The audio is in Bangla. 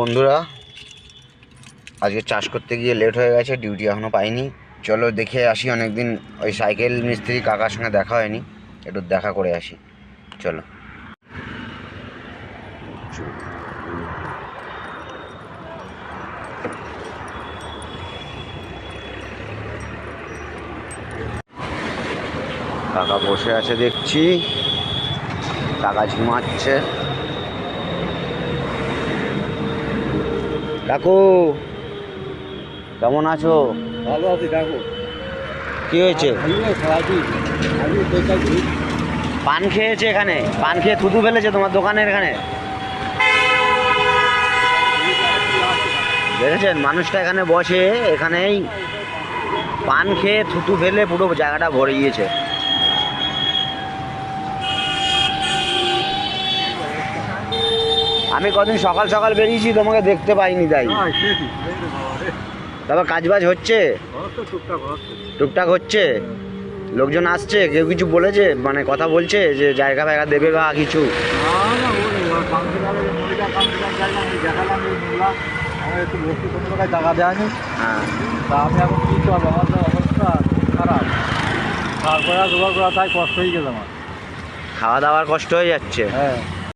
বন্ধুরা, আজকে চাষ করতে গিয়ে লেট হয়ে গেছে, ডিউটি এখনও পাইনি। চলো দেখে আসি, অনেকদিন ওই সাইকেল মিস্ত্রি কাকার সঙ্গে দেখা হয়নি, একটু দেখা করে আসি। চলো। কাকা বসে আছে দেখছি, কাকা ঝিমাচ্ছে। কাকু কেমন আছো? ভালো আছি কাকু। কি হয়েছে? পান খেয়েছে এখানে, পান খেয়ে থুতু ফেলেছে তোমার দোকানের এখানে। দেখেছেন মানুষটা এখানে বসে, এখানেই পান খেয়ে থুতু ফেলে পুরো জায়গাটা ভরে গিয়েছে। আমি কদিন সকাল সকাল বেরিয়েছি, তোমাকে দেখতে পাইনি তাই। তারপর কাজবাজ হচ্ছে টুকটাক হচ্ছে, লোকজন আসছে, কেউ কিছু বলেছে, মানে কথা বলছে যে জায়গা ফায়গা দেবে বা কিছু? টাকা দেয়নি। হ্যাঁ, তা আমি এখন কি করবো, আমার তো অবস্থা খারাপ, তারপরে আর জোগাড় করা তাই কষ্ট হয়ে গেছে আমার। খাওয়া দাওয়ার কষ্ট হয়ে যাচ্ছে। হ্যাঁ।